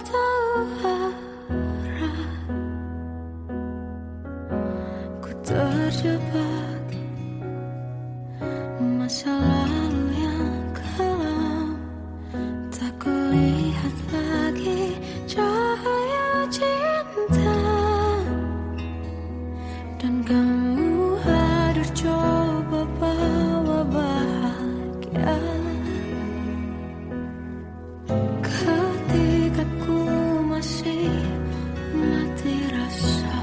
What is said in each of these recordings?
tahu arah. Ku terjebak masa lalu yang kelam. Tak kulihat lagi cahaya cinta. Dan kamu hadir coba bawa bahagia. Ketika ku masih mati rasa,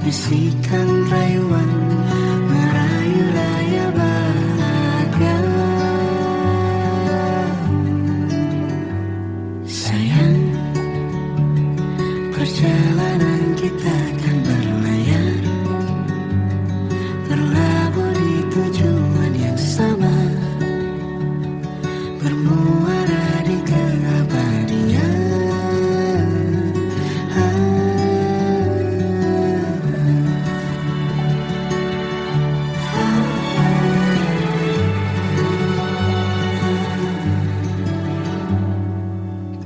bisikan rayuan merayu raya bahagia. Sayang, perjalanan kita akan berlayar, berlabuh di tujuan yang sama, bermuara di keabadian.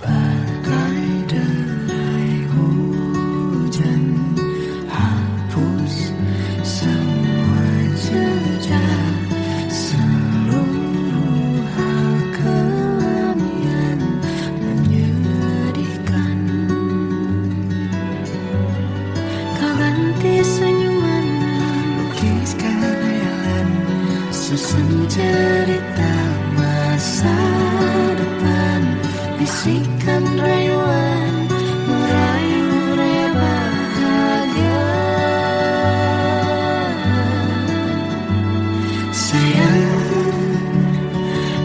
Bagai derai hujan, hapus semua jejak, seluruh hal kelam yang menyedihkan. Kau ganti senyuman, lukiskan hayalan, susun cerita masa depan, bisikan rayuan merayu raya bahagia. Sayang,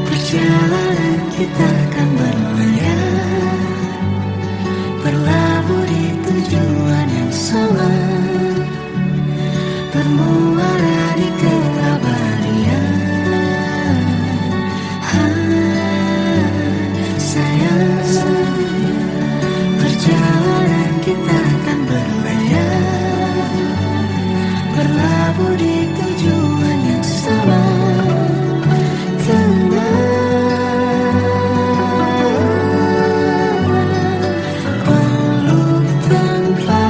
perjalanan kita akan berlayar, berlabuh di tujuan yang sama, bermuara di keabadian. Sayang, perjalanan kita akan berlayar, berlabuh di tujuan yang sama. Peluk tanpa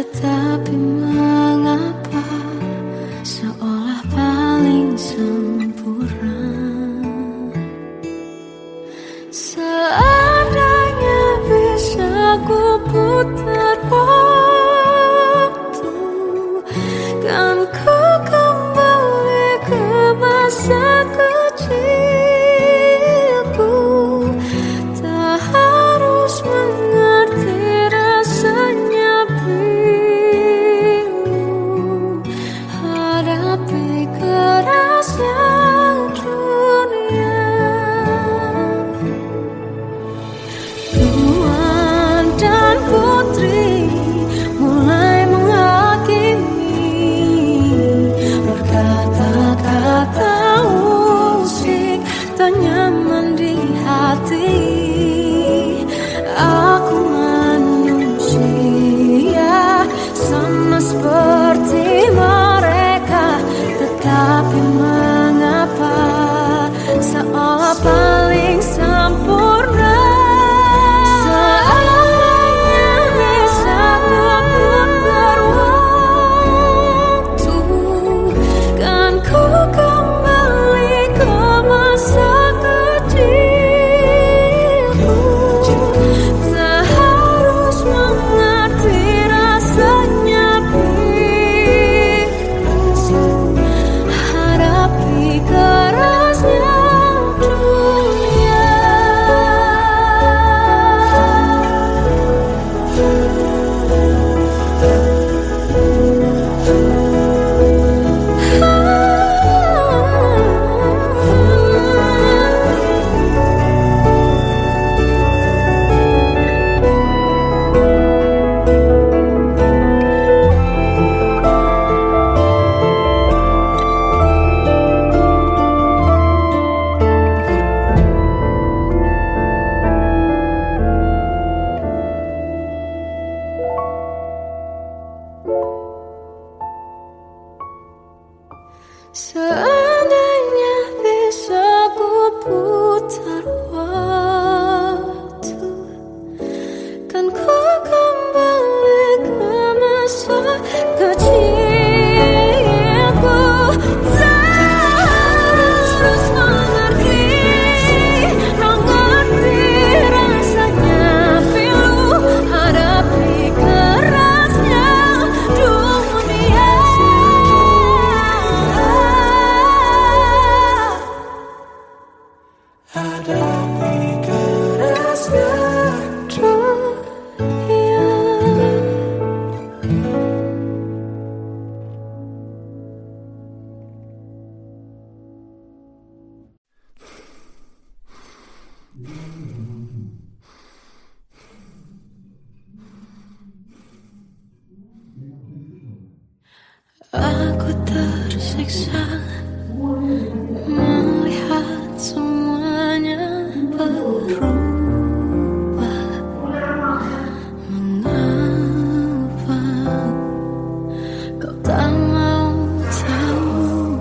Tetapi mengapa seolah paling sempurna. Seandainya bisa ku putar waktu, kan ku kembali ke masa kecilku. Tak harus mengerti rasanya pilu, hadapi kerasnya dunia. Tuan dan putri mulai menghakimi, berkata-kata usik tak nyaman di hati. Aku manusia sama seperti mereka, tetapi mengapa seolah paling sempurna. Seandainya bisa ku putar waktu, kan ku kembali ke masa kecilku. Tak harus mengerti rasanya pilu, hadapi kerasnya dunia. Seandainya bisa ku putar waktu, kan ku kembali ke masa kecilku. Tak harus mengerti rasanya pilu, hadapi kerasnya dunia. Hadapi kerasnya Dunia. Aku tersiksa melihat semuanya berubah. Mengapa kau tak mau tahu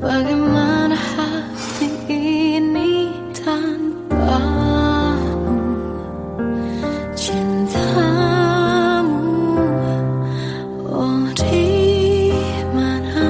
bagaimana hati ini tanpamu? Cintamu, oh di mana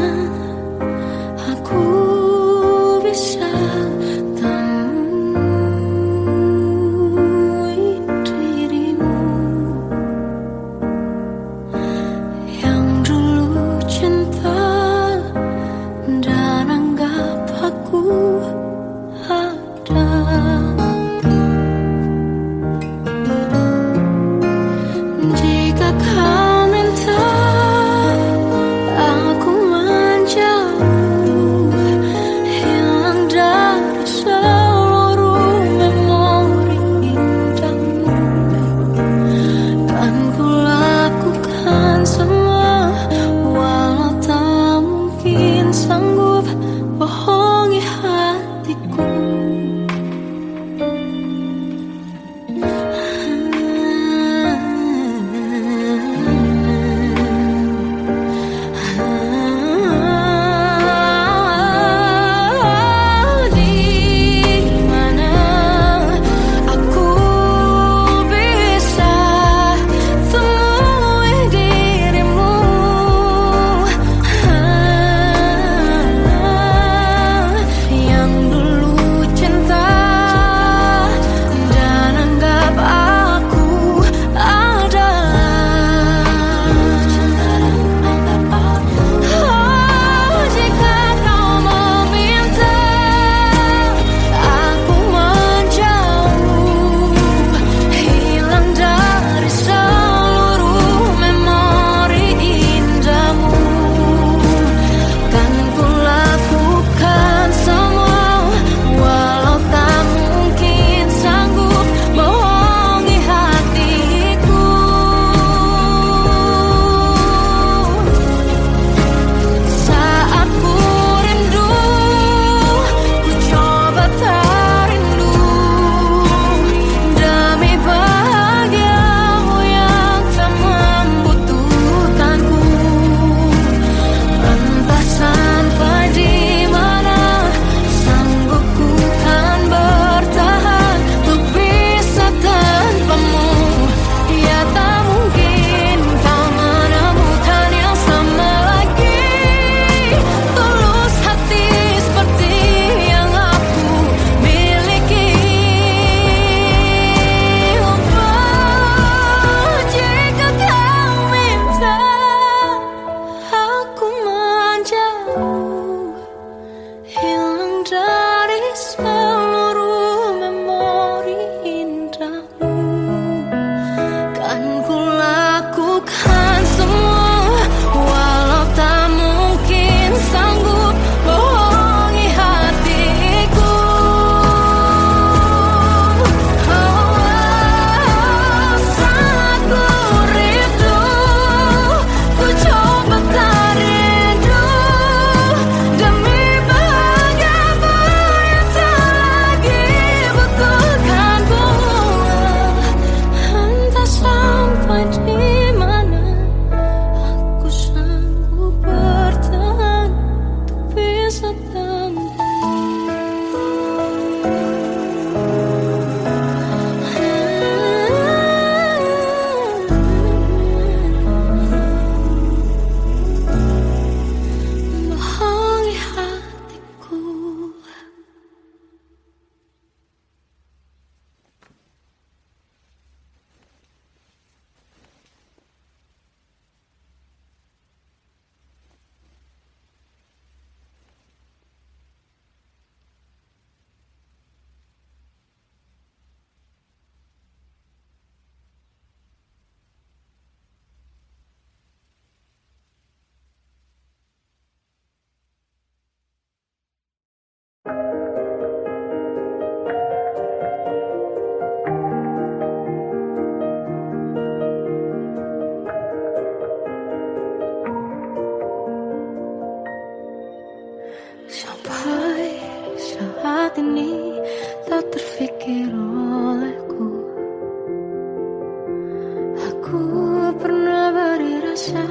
aku pernah beri rasa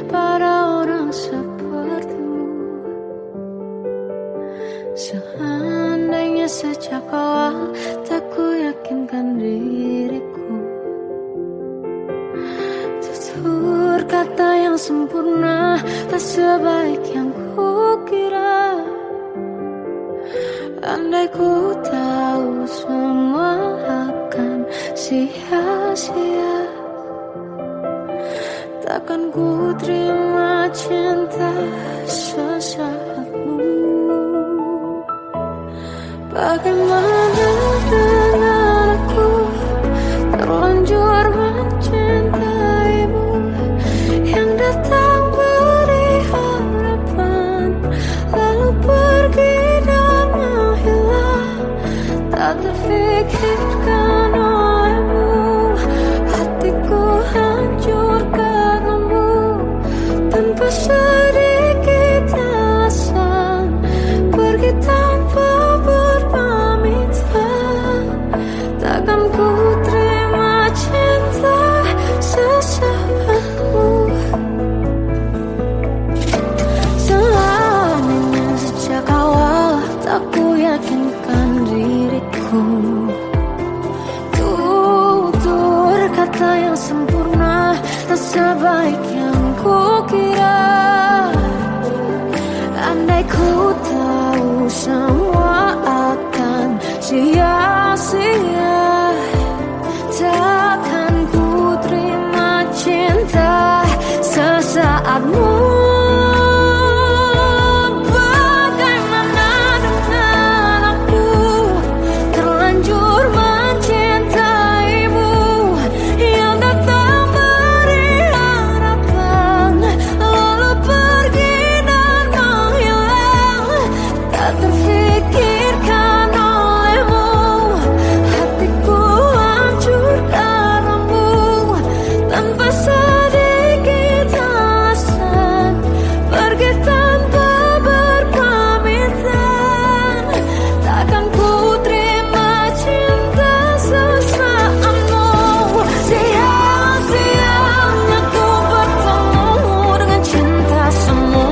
pada orang sepertimu. Seandainya sejak awal tak ku yakinkan diriku, tutur kata yang sempurna tak sebaik yang ku kira. Andai ku tahu semua akan sia-sia, takkan ku terima cinta sesaatmu. Bagaimana dengan aku terlanjur mencintaimu, yang datang beri harapan lalu pergi dan menghilang. Tak terfikirkan olehmu, hatiku hancur karenamu. Tanpa sedikit alasan pergi tanpa berpamitan, takkan ku terima cinta sesaatmu. Seandainya sejak awal tak ku yakinkan diriku, tutur kata yang sempurna tak sebaik yang ku kira. Andai ku tahu semua akan sia-sia, takkan ku terima cinta sesaatmu. Bagaimana dengan aku terlanjur mencintaimu, yang datang beri harapan lalu pergi dan menghilang. Tak terfikirkan olehmu, hatiku hancur karenamu. Tanpa sedikit alasan pergi tanpa berpamitan, takkan ku terima cinta sesaatmu. Sia-sianya ku bertemu dengan cinta semu,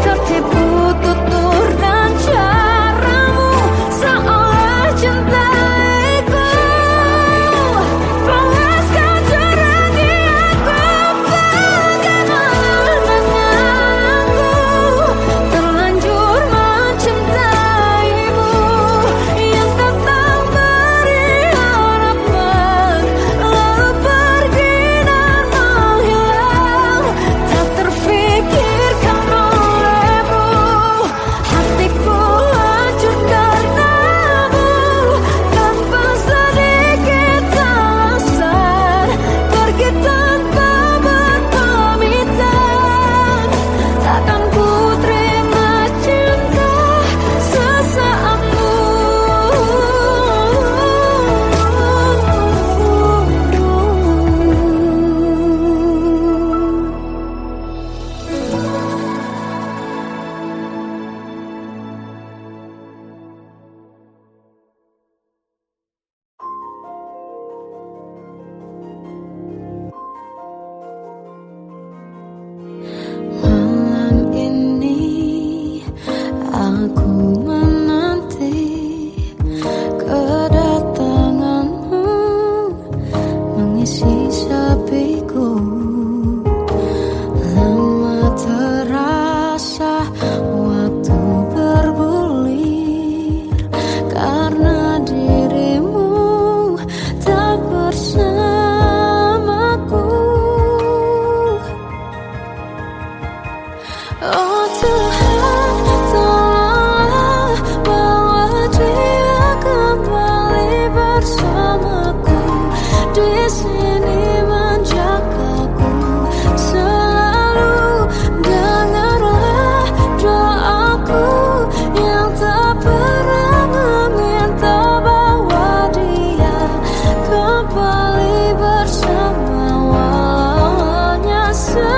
tertipu tutur dan caramu seolah cintaiku. Panaskan jernih aku, bagaimana dengan aku terlanjur mencintaimu, yang datang beri harapan lalu pergi dan menghilang. Tak terfikirkan olehmu, hatiku hancur karenamu. Tanpa sedikit alasan pergi tanpa berpamitan, takkan ku terima cinta sesaatmu. Malam ini aku menanti kedatanganmu mengisi sepiku. Lama terasa waktu bergulir karena dirimu tak bersamaku. Oh Tuhan, tolonglah bawa dia kembali bersamaku. Di sini menjagaku selalu. Dengarlah doaku yang tak pernah meminta, bawa dia kembali bersama walau hanya sesaat.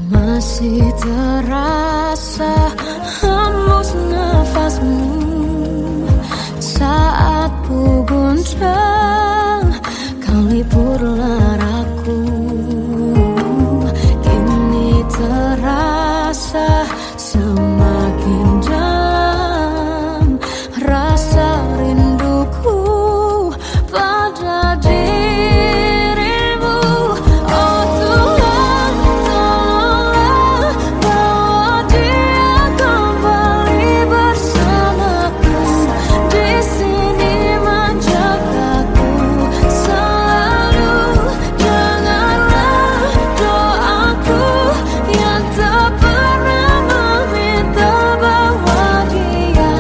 Masih terasa hembusnya semakin dalam rasa rinduku pada dirimu. Oh Tuhan, tolonglah bawa dia kembali bersamaku, di sini menjagaku selalu. Janganlah doaku yang tak pernah meminta bawa dia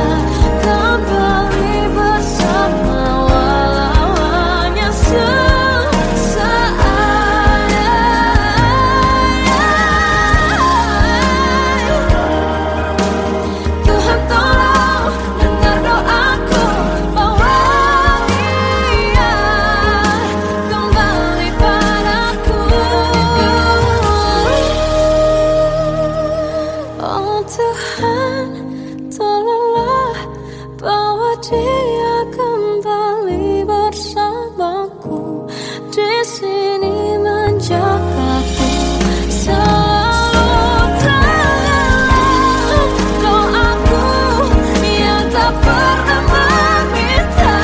kembali bersama, walau hanya sesaat. Tuhan tolong dengar doaku, bawa dia kembali padaku. Oh Tuhan, tolonglah bawa dia kembali bersamaku, di sini menjagaku selalu. Dengarlah doaku yang tak pernah meminta,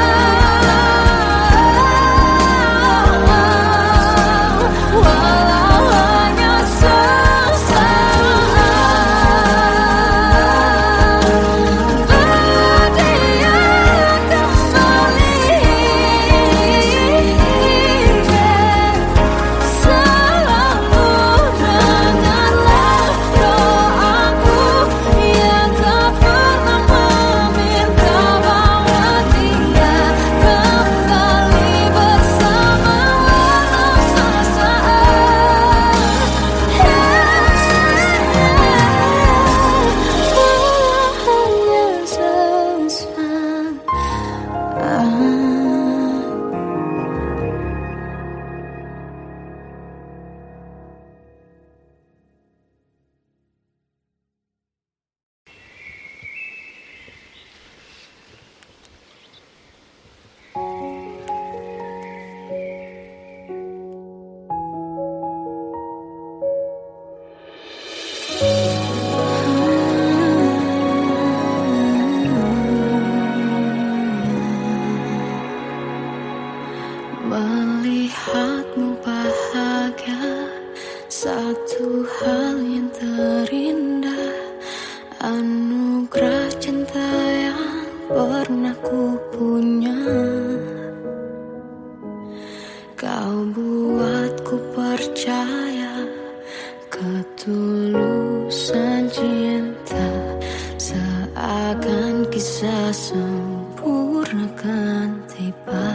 walau hanya sesaat. Bawa dia kembali selalu. Dengarlah doaku yang tak pernah meminta, bawa dia kembali bersama, walau sesaat. Walau hanya sesaat. Melihatmu bahagia, satu hal yang terindah, anugerah cinta yang pernah ku punya. Kau buatku percaya ketulusan cinta, seakan kisah sempurna kan tiba.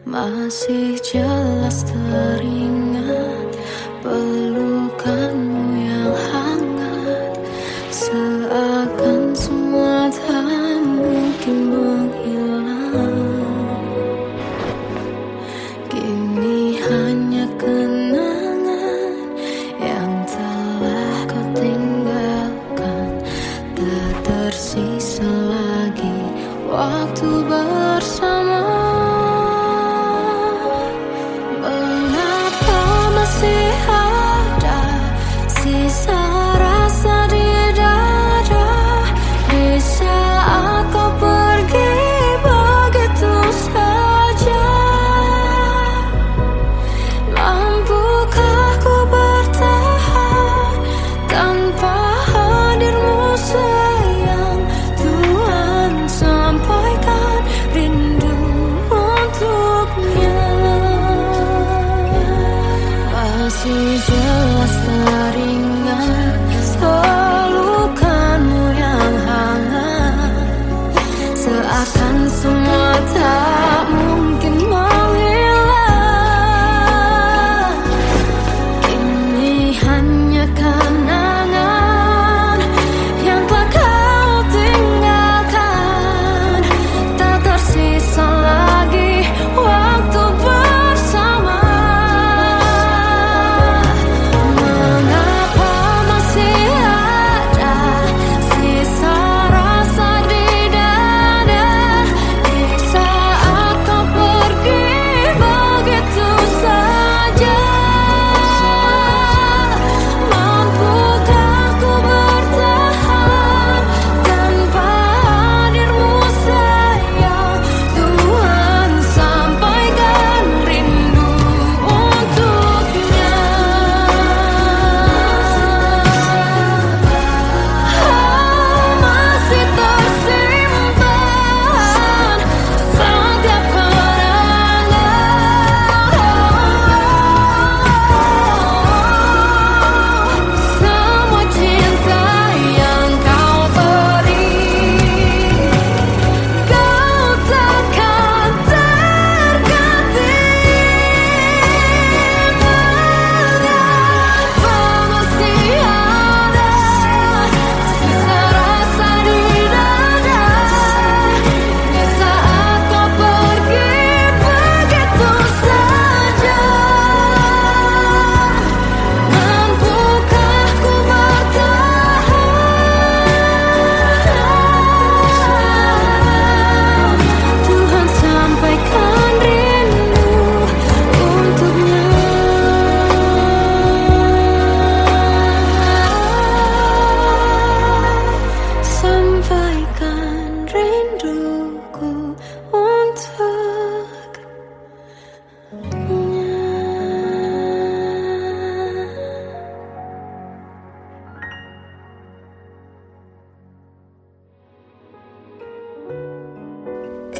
Masih jelas teringat pelukanmu yang hangat, seakan semua tak mungkin menghilang. Kini hanya kenangan yang telah kau tinggalkan, tak tersisa lagi waktu bersama. Masih ada sisa rasa di dada, di saat kau pergi begitu saja. Mampukah ku bertahan tanpa hadirmu sayang? Tuhan sampaikan rindu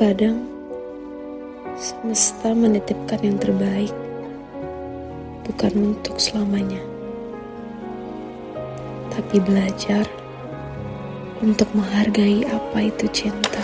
Terkadang semesta menitipkan yang terbaik, bukan untuk selamanya, tapi belajar untuk menghargai apa itu cinta.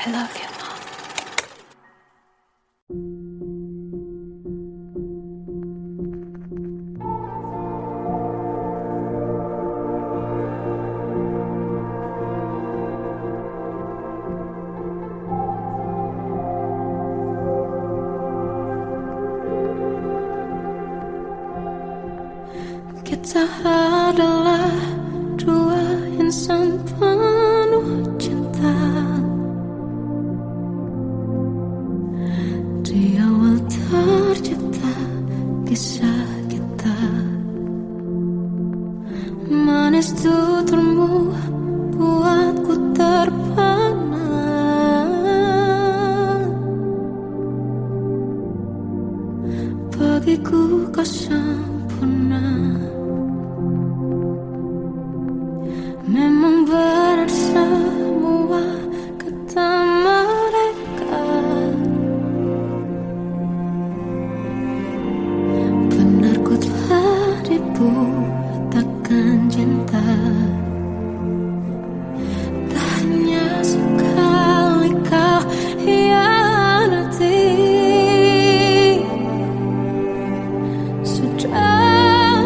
I love you, Mom. Kita adalah dua insan penuh cinta. Di awal tercipta kisah kita, manis tuturmu buatku terpana. Bagiku kau sempurna. Memang benar semua kata mereka, benar ku telah dibutakan cinta. Tak hanya sekali kau hianati, sudah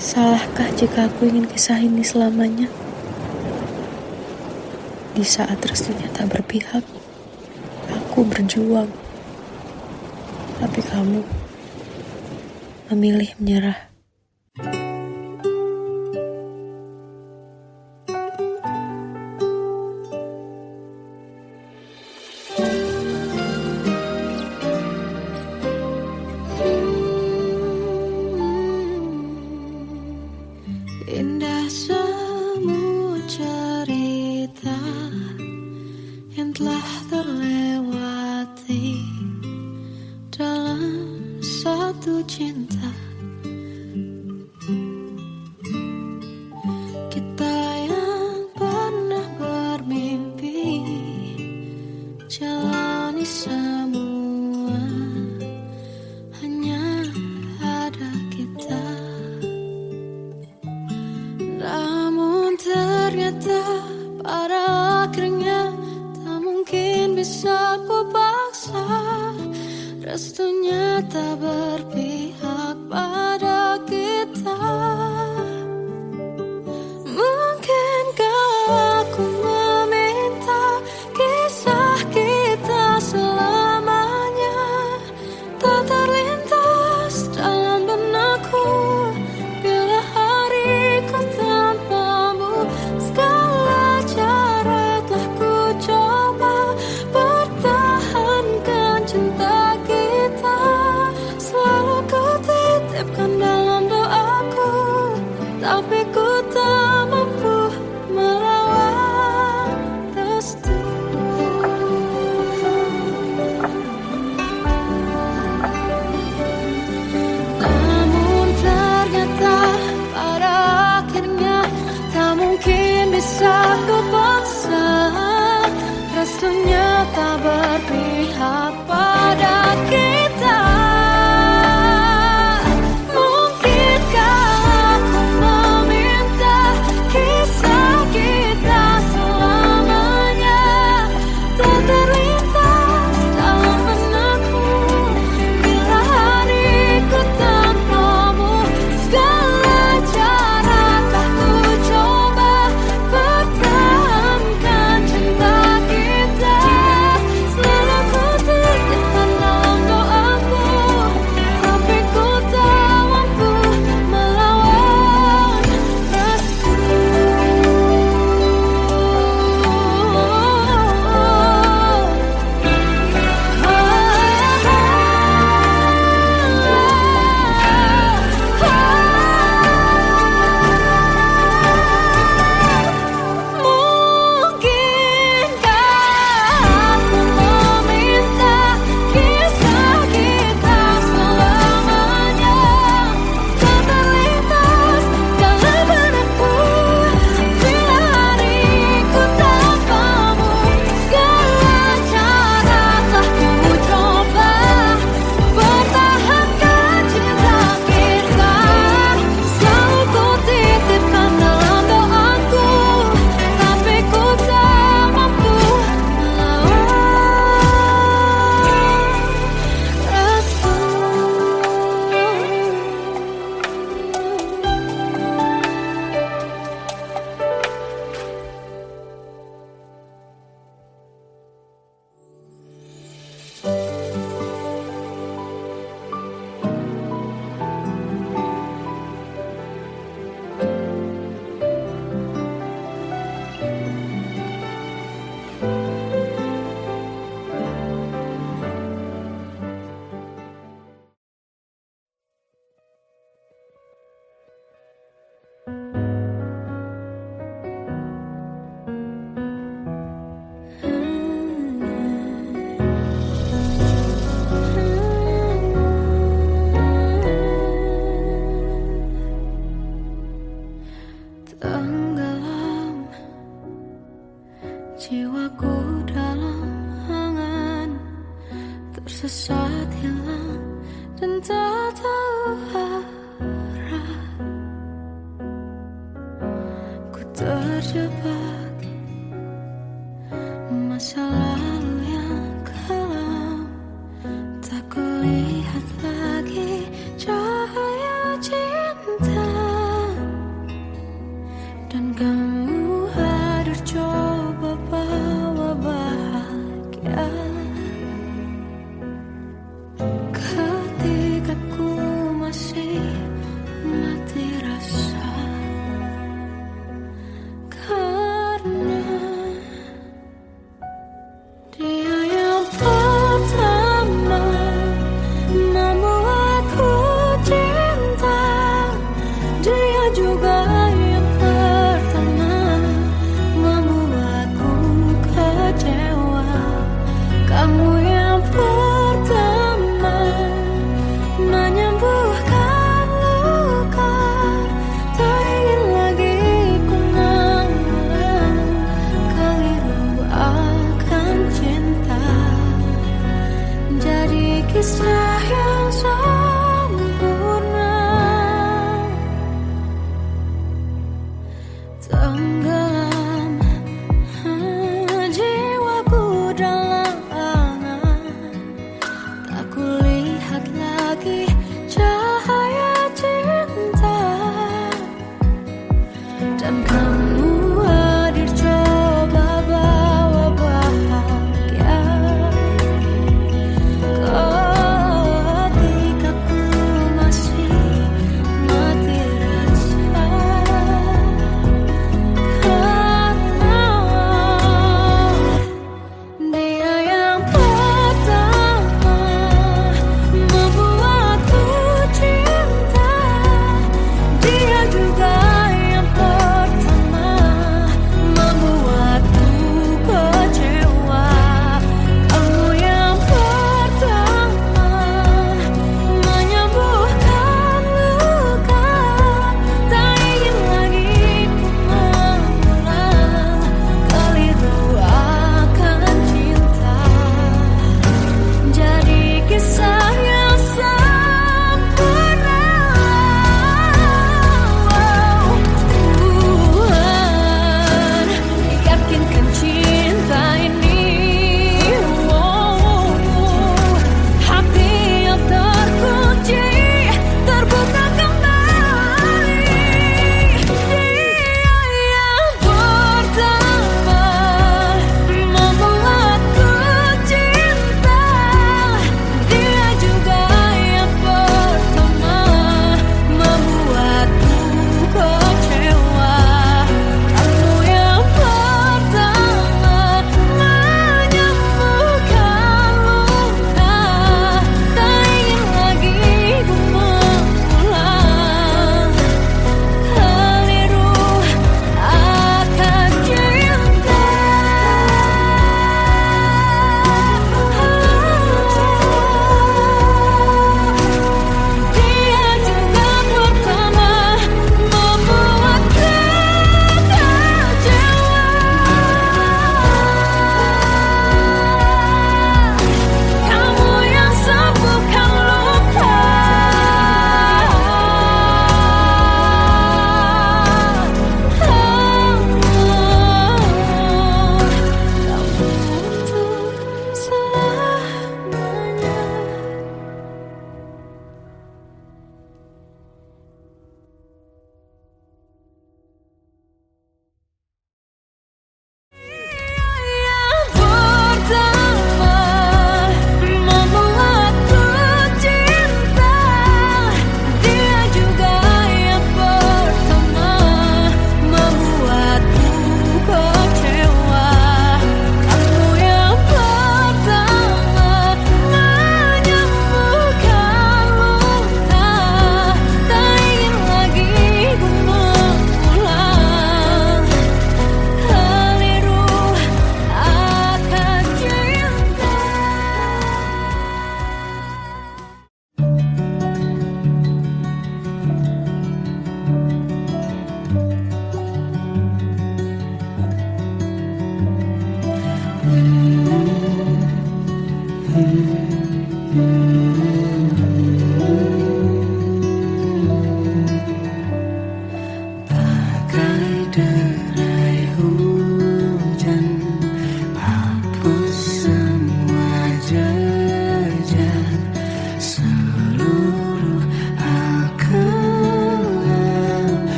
Salahkah jika aku ingin kisah ini selamanya? Di saat restunya tak berpihak, aku berjuang. Tapi kamu memilih menyerah. Indah semua cerita yang telah terlewati dalam satu cinta. Kita yang pernah bermimpi jalani semua, hanya ada kita. Namun ternyata pada akhirnya tak mungkin bisa ku paksa. Restunya tak berpihak pada kita. Mungkinkah aku meminta kisah kita selamanya tak terlintas dalam benakku bila hariku tanpamu. Segala cara telah ku coba pertahankan cinta kita. Selalu ku titipkan dalam doaku, tapi ku tak mampu melawan restu. Namun ternyata pada akhirnya tak mungkin bisa ku paksa. Restunya tak berpihak pada kita. Mungkinkah aku meminta kisah kita selamanya tak terlintas dalam benakku bila hariku tanpamu. Segala cara telah ku coba pertahankan cinta kita. Selalu ku titipkan dalam doaku, tapi ku tak mampu melawan restu. Mungkinkah aku meminta kisah kita selamanya tak terlintas dalam benakku bila hariku tanpamu. Segala cara telah ku coba pertahankan cinta kita. Selalu ku titipkan dalam doaku, tapi ku tak mampu melawan restu. Tenggelam jiwaku dalam angan, tersesat hilang dan tak tahu arah. Ku terjebak masa lalu yang kelam, tak kulihat lagi cahaya cinta.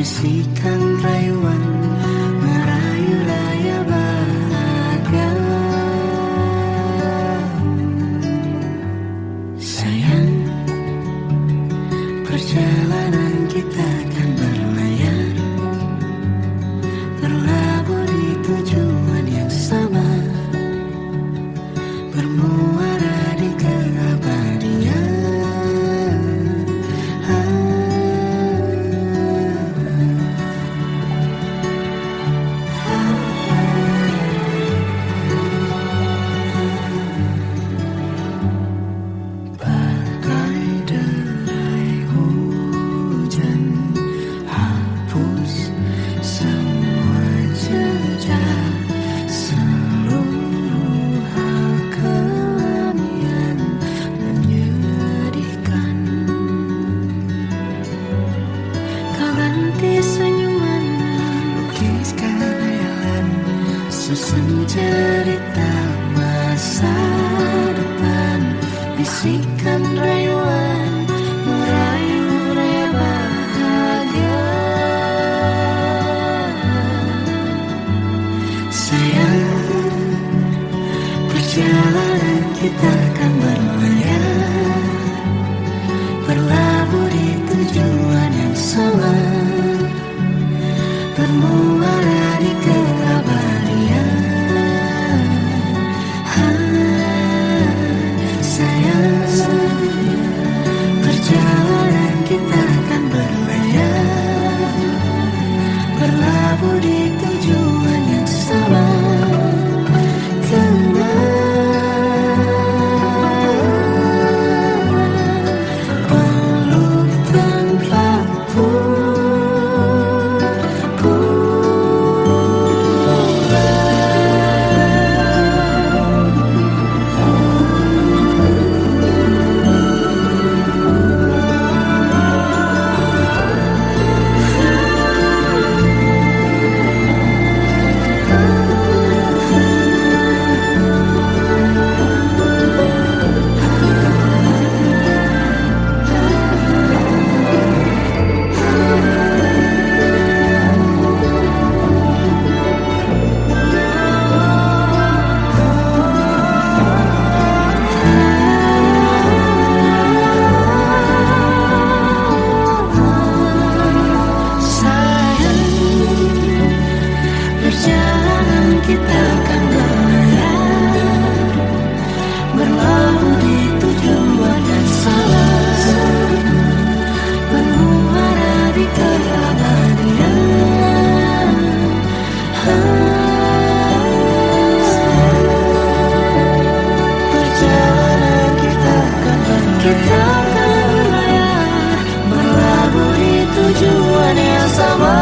bisikan rayuan merayu raya bahagia. Sayang, perjalanan kita akan berlayar, berlabuh di tujuan yang sama, bermuara di keabadian. Bagai derai hujan, hapus semua jejak, seluruh hal kelam yang menyedihkan. Kau ganti senyuman, lukiskan hayalan, susun cerita masa depan, bisikan rayuan merayu raya bahagia. Sayang, perjalanan kita akan berlayar, berlabuh di tujuan yang sama, bermuara di keabadian. Sayang, perjalanan kita akan berlayar, berlabuh di tujuan yang sama. Peluk tempatku, perjalanan kita akan berlayar, berlabuh di tujuan yang sama, bermuara di keabadian. Perjalanan kita akan berlayar, berlabuh di tujuan yang sama.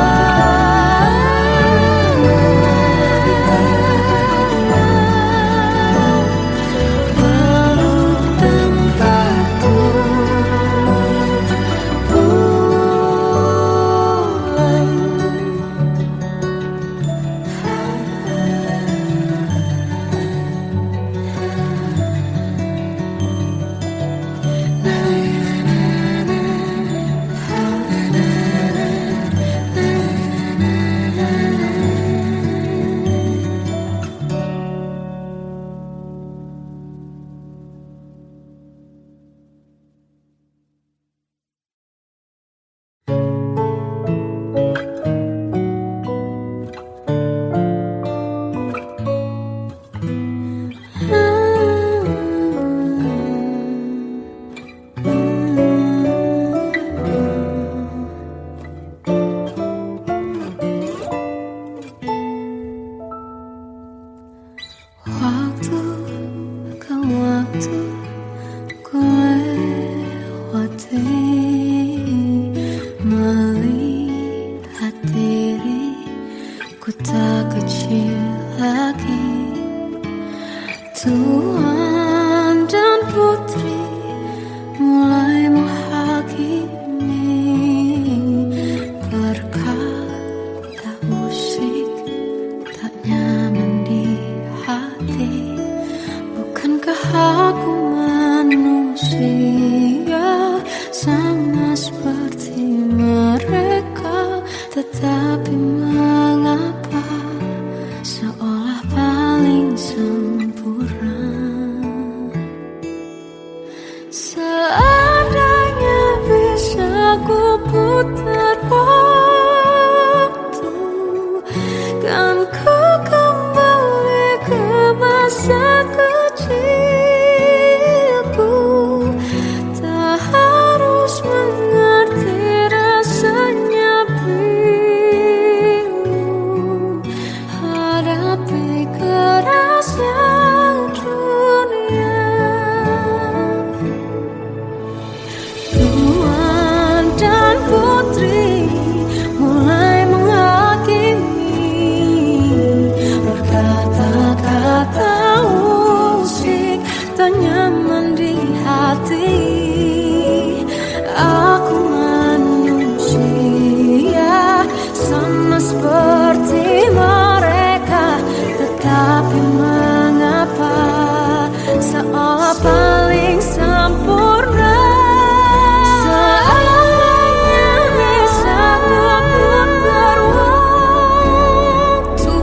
Waktu ke waktu ku lewati, melihat diri ku tak kecil lagi. Tuan dan putri mulai menghakimi, berkata musik tak nyaman di hati. Bukankah aku manusia sama seperti mereka? Tetapi mengapa seolah paling sempurna. Seandainya bisa ku putar waktu, kan ku kembali ke masa kecilku. Tak harus mengerti rasanya bingung hadapi kerasnya dunia. Tuan dan putri mulai menghakimi, berkata-kata usik tak nyaman di hati. Aku manusia sama seperti mereka, tetapi mengapa seolah paling sempurna. Seandainya bisa ku putar waktu,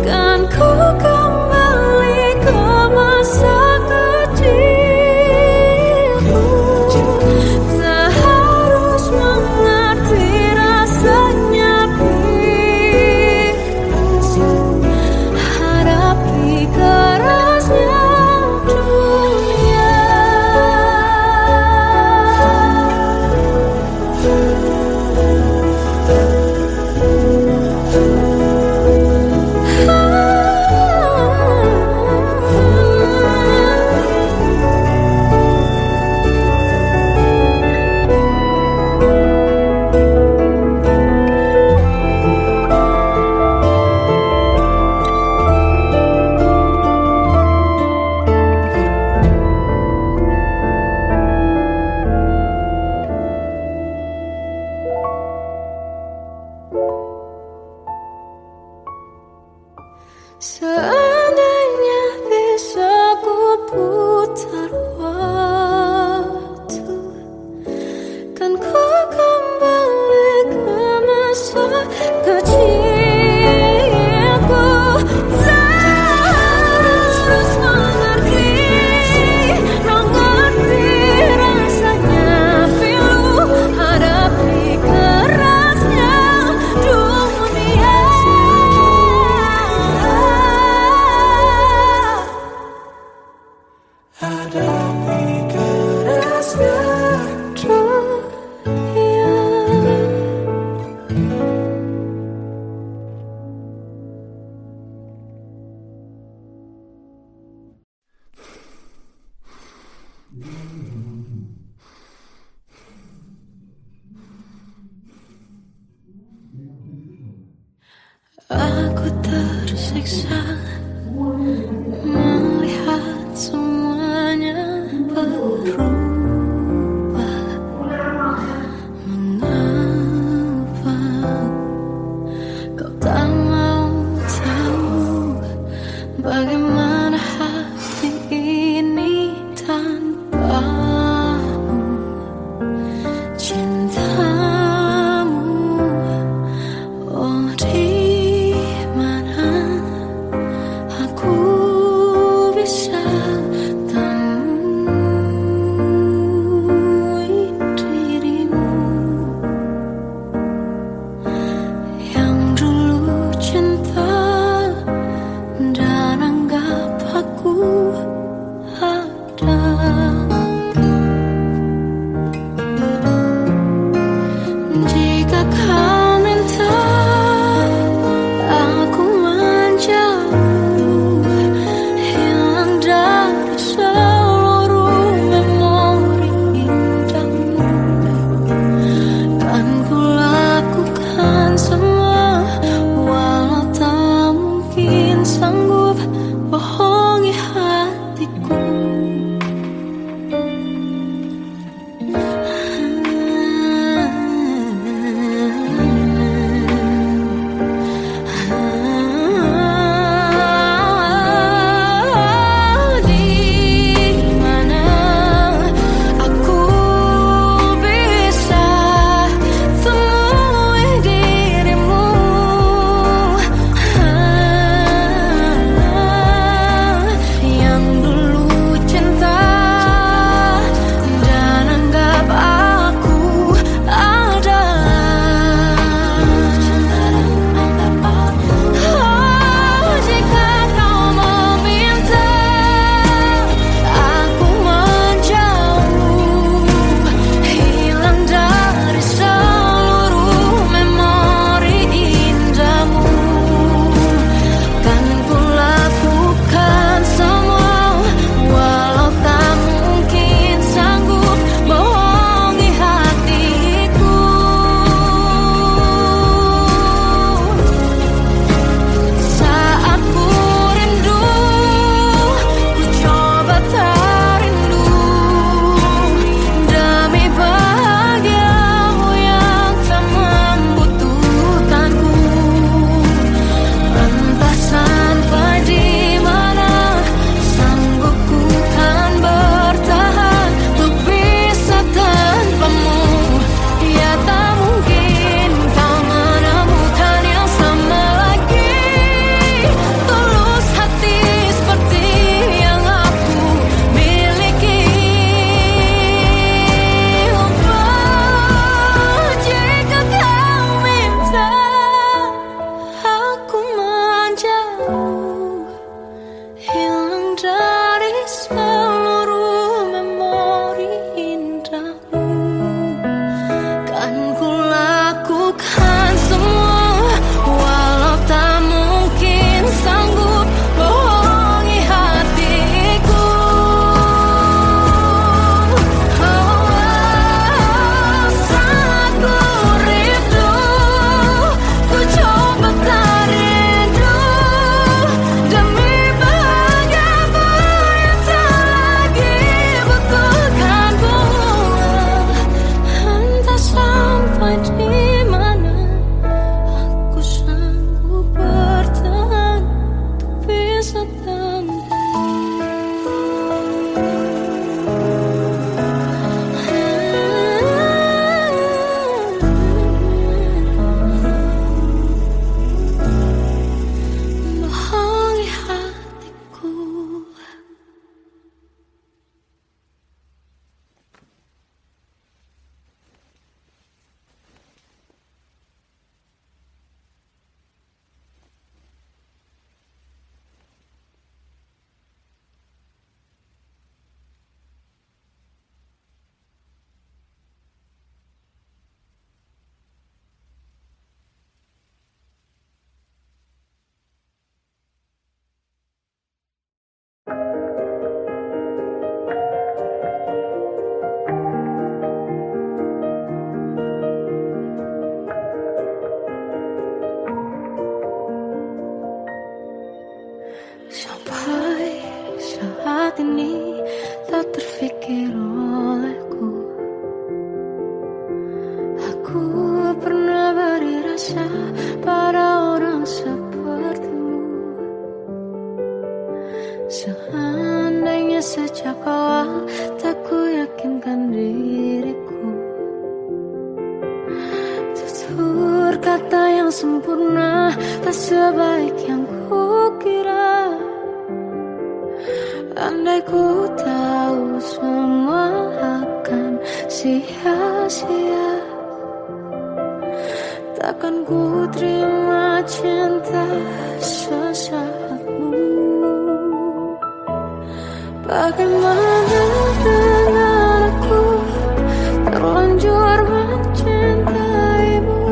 kan ku kembali ke masa kecilku. Tak harus mengerti rasanya bingung hadapi kerasnya dunia. Seandainya bisa ku putar waktu, kan ku kembali ke masa kecilku. Tak harus mengerti rasanya pilu hadapi kerasnya dunia. hadapi kerasnya Dunia. Aku tersiksa melihat semuanya berubah. Mengapa kau tak mau tahu bagaimana hati ini tanpamu? Cintamu, oh di mana aku pernah beri rasa pada orang sepertimu. Seandainya sejak awal tak ku yakinkan diriku, tutur kata yang sempurna tak sebaik yang ku kira. Andai ku tahu semua akan sia-sia, takkan ku terima cinta sesaatmu. Bagaimana dengan aku terlanjur mencintaimu,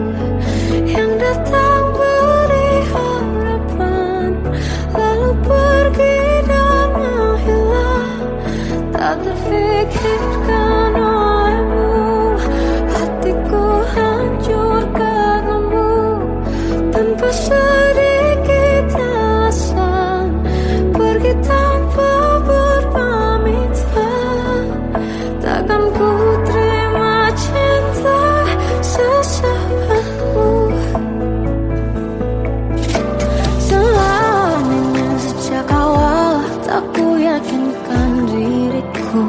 yang datang beri harapan lalu pergi dan menghilang. Tak terfikirkan olehmu, hatiku hancur karenamu. Tanpa sedikit alasan pergi tanpa berpamitan, takkan ku terima cinta sesaatmu. Seandainya sejak awal tak ku yakinkan diriku,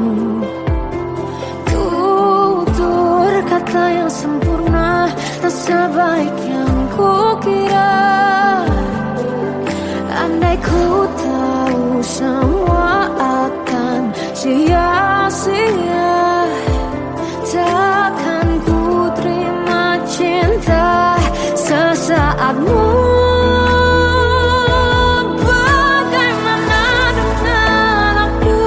tutur kata yang sempurna tak sebaik yang ku kira. Andai ku tahu semua akan sia-sia, takkan ku terima cinta sesaatmu. Bagaimana dengan aku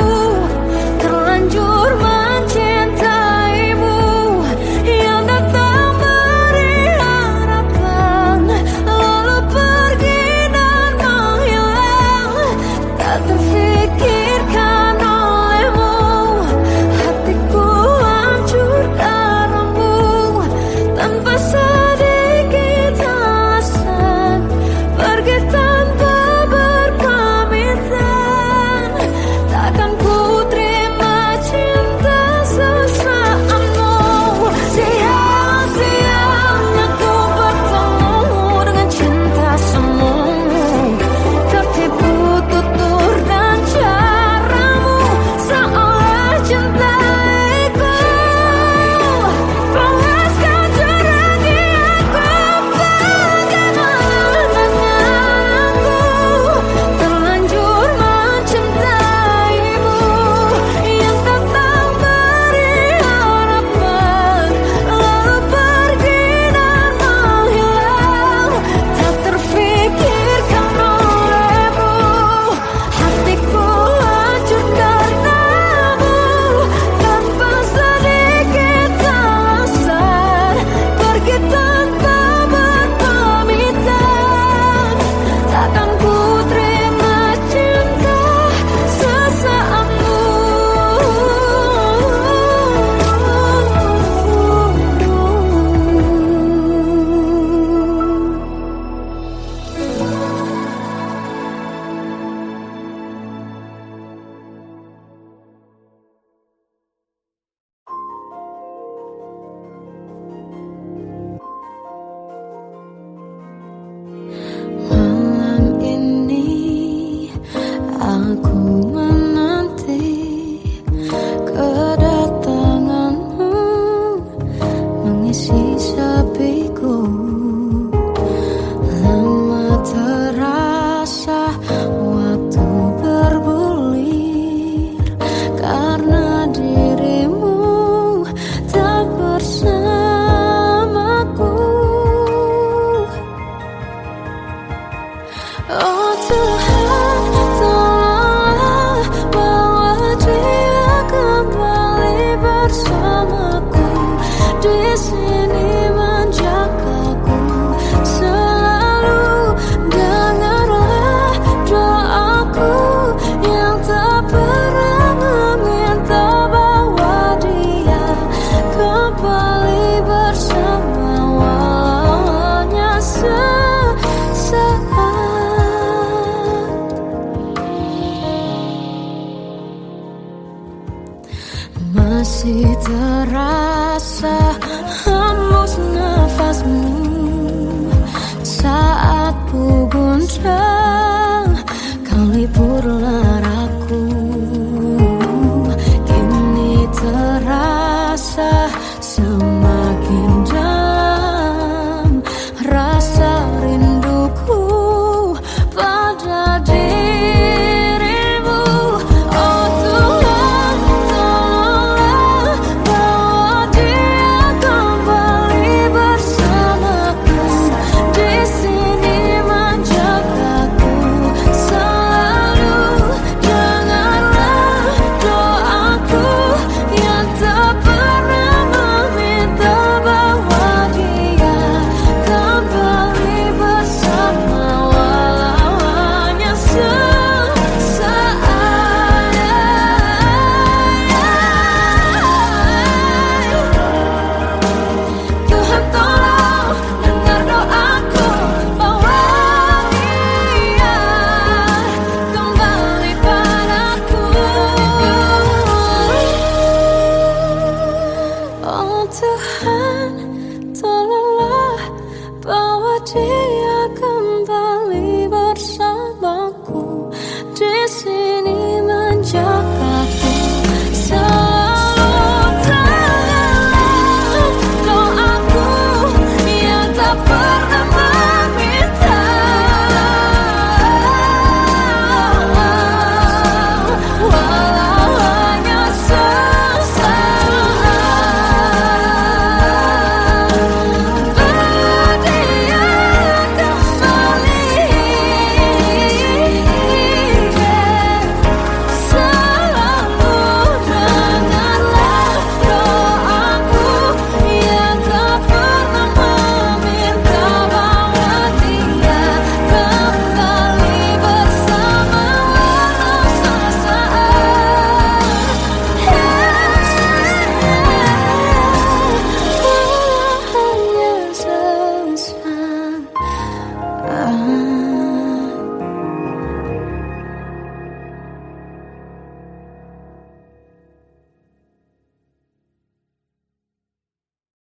terlanjur mencintaimu, yang datang beri harapan lalu pergi dan menghilang. Tak terfikirkan olehmu, hatiku hancur karenamu. Tanpa sedikit alasan pergi tanpa berpamitan, takkan ku terima cinta sesaatmu. Sia-sianya ku bertemu dengan cinta semu, tertipu tutur dan caramu seolah cintaiku. Panaskan jerangi aku, bagaimana dengan aku terlanjur mencintaimu, yang datang beri harapan lalu pergi dan menghilang. Tak terfikirkan olehmu, hatiku hancur karenamu. Tanpa sedikit alasan pergi tanpa berpamitan, takkan ku terima cinta sesaatmu. Malam ini aku menanti kedatanganmu, mengisi